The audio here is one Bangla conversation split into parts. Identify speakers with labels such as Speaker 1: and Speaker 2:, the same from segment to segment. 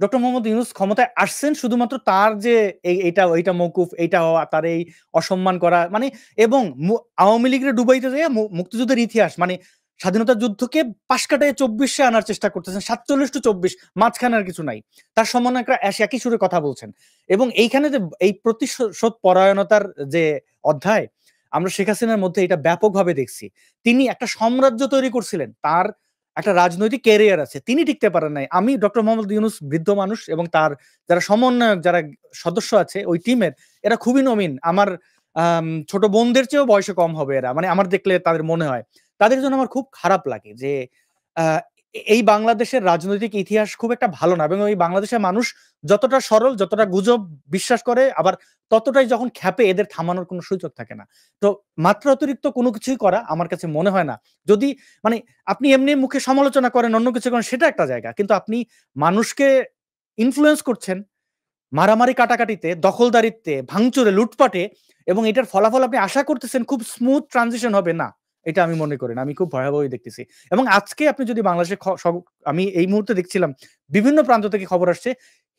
Speaker 1: ডক্টর মোহাম্মদ ইউনূস ক্ষমতায় আসছেন শুধুমাত্র তার যে এইটা মওকুফ, এইটা হওয়া, তার এই অসম্মান করা মানে, এবং আওয়ামী লীগের ডুবাইতে যেয়ে মুক্তিযুদ্ধের ইতিহাস মানে স্বাধীনতা যুদ্ধকে পাশ কাটায় 24-এ আনার চেষ্টা করতেছেন, 47 টু 24, মাঝখানে আর কিছু নাই। তার সম্মানে একটা একই সুরে কথা বলছেন। এবং এইখানে যে এই প্রতিশোধ পরায়ণতার যে অধ্যায়, আমরা শেখ হাসিনার মধ্যে এটা ব্যাপকভাবে দেখছি। তিনি একটা সাম্রাজ্য তৈরি করছিলেন, তার একটা রাজনৈতিক ক্যারিয়ার আছে, তিনি টিকতে পারেন নাই। আমি ডক্টর মোহাম্মদ ইউনূস বৃদ্ধ মানুষ, এবং তার যারা সমন্বয়ক, যারা সদস্য আছে ওই টিমের, এরা খুবই নবীন। আমার ছোট বোনদের চেয়েও বয়সে কম হবে এরা, মানে আমার দেখলে তাদের মনে হয়। তাদের জন্য আমার খুব খারাপ লাগে যে আহ, এই বাংলাদেশের রাজনৈতিক ইতিহাস খুব একটা ভালো না, এবং ওই বাংলাদেশের মানুষ যতটা সরল, যতটা গুজব বিশ্বাস করে, আবার ততটাই যখন খ্যাপে, এদের থামানোর কোনো সুযোগ থাকে না। তো মাত্রা অতিরিক্ত কোনো কিছুই করা আমার কাছে মনে হয় না। যদি মানে আপনি এমনি মুখে সমালোচনা করেন, অন্য কিছু করেন, সেটা একটা জায়গা, কিন্তু আপনি মানুষকে ইনফ্লুয়েন্স করছেন মারামারি কাটাকাটিতে, দখলদারিত্বে, ভাঙচুরে, লুটপাটে, এবং এটার ফলাফল আপনি আশা করতেছেন খুব স্মুথ ট্রানজিশন হবে, না, এটা আমি মনে করি না। আমি খুব ভয়াবহই দেখতেছি। এবং আজকে আপনি যদি বাংলাদেশে আমি এই মুহূর্তে দেখছিলাম বিভিন্ন প্রান্ত থেকে খবর আসছে,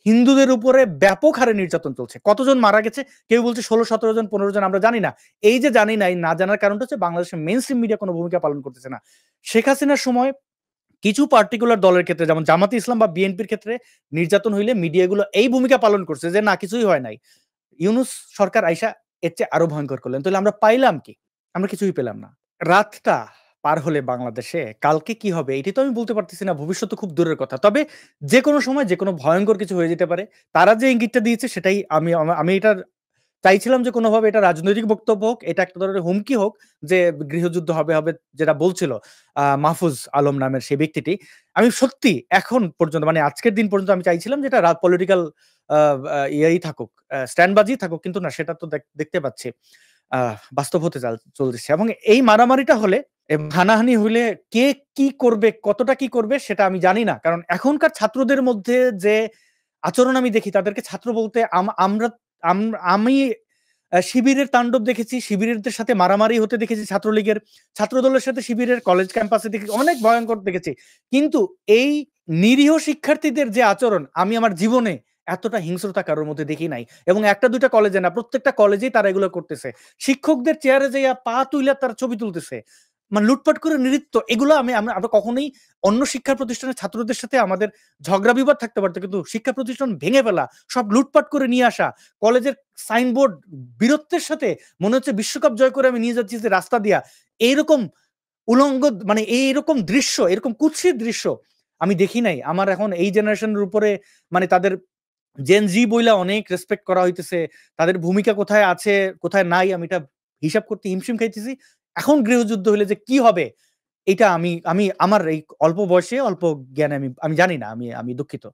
Speaker 1: হিন্দুদের উপরে ব্যাপক হারে নির্যাতন চলছে। কতজন মারা গেছে, কেউ বলছে 16-17 জন, 15 জন, আমরা জানি না। এই যে জানি না, এই না জানার কারণটা হচ্ছে বাংলাদেশের মেইন স্ট্রিম মিডিয়া কোনো ভূমিকা পালন করতেছে না। শেখ হাসিনার সময় কিছু পার্টিকুলার দলের ক্ষেত্রে, যেমন জামাতে ইসলাম বা বিএনপির ক্ষেত্রে নির্যাতন হইলে মিডিয়াগুলো এই ভূমিকা পালন করছে যে না, কিছুই হয় নাই। ইউনুস সরকার আইসা এর চেয়ে আরো ভয়ঙ্কর করলেন। তাহলে আমরা পাইলাম কি? আমরা কিছুই পেলাম না। রাতটা পার হলে বাংলাদেশে কালকে কি হবে এটি তো আমি বলতে পারতেছি না, ভবিষ্যৎ তো খুব দূরের কথা। তবে যে কোনো সময় যে কোনো ভয়ঙ্কর কিছু হয়ে যেতে পারে। তারা যে ইঙ্গিতটা দিয়েছে সেটাই আমি এটার চাইছিলাম যে কোনোভাবে এটা রাজনৈতিক বক্তব্য হোক, এটা একটা ধরনের হুমকি হোক, যে গৃহযুদ্ধ হবে হবে, যেটা বলছিল মাহফুজ আলম নামের সেই ব্যক্তিটি। আমি সত্যি এখন পর্যন্ত মানে আজকের দিন পর্যন্ত আমি চাইছিলাম যে এটা পলিটিক্যাল ইয়েই থাকুক, স্ট্যান্ডবাজি থাকুক, কিন্তু না, সেটা তো দেখতে পাচ্ছি বাস্তব হতে চলতেছে। এবং এই মারামারিটা হলে, হানাহানি হইলে, কে কি করবে, কতটা কি করবে সেটা আমি জানি না। কারণ এখনকার ছাত্রদের মধ্যে যে আচরণ আমি দেখি, তাদেরকে ছাত্র বলতে আমরা আমি শিবিরের তাণ্ডব দেখেছি, শিবিরের সাথে মারামারি হতে দেখেছি, ছাত্রলীগের ছাত্রদলের সাথে শিবিরের কলেজ ক্যাম্পাসে দেখেছি, অনেক ভয়ঙ্কর দেখেছি। কিন্তু এই নিরীহ শিক্ষার্থীদের যে আচরণ, আমি আমার জীবনে এতটা হিংস্রতা কারোর মধ্যে দেখি নাই। এবং একটা দুইটা কলেজে না, প্রত্যেকটা কলেজেই তারা এগুলো করতেছে। শিক্ষকদের চেয়ারে যাইয়া পা তুইলা তারা ছবি তুলতেছে, মানে লুটপাট করে নৃত্য, এগুলো আমরা কখনোই অন্য শিক্ষা প্রতিষ্ঠানের ছাত্রদের সাথে আমাদের ঝগড়া বিবাদ থাকতে পারতো, কিন্তু শিক্ষা প্রতিষ্ঠান ভেঙে ফেলা, সব লুটপাট করে নিয়ে আসা, কলেজের সাইনবোর্ড বীরত্বের সাথে মনে হচ্ছে বিশ্বকাপ জয় করে আমি নিয়ে যাচ্ছি যে রাস্তা দিয়া, এইরকম উলঙ্গ মানে এইরকম দৃশ্য, এরকম কুৎসিত দৃশ্য আমি দেখি নাই। আমার এখন এই জেনারেশনের উপরে মানে তাদের জেন জি বইলা অনেক রেসপেক্ট করা হইতেছে, তাদের ভূমিকা কোথায় আছে কোথায় নাই আমি এটা হিসাব করতে হিমশিম খাইতেছি। এখন গৃহযুদ্ধ হলে যে কি হবে, এটা আমি আমি আমার এই অল্প বয়সে অল্প জ্ঞানে আমি আমি জানি না। আমি দুঃখিত।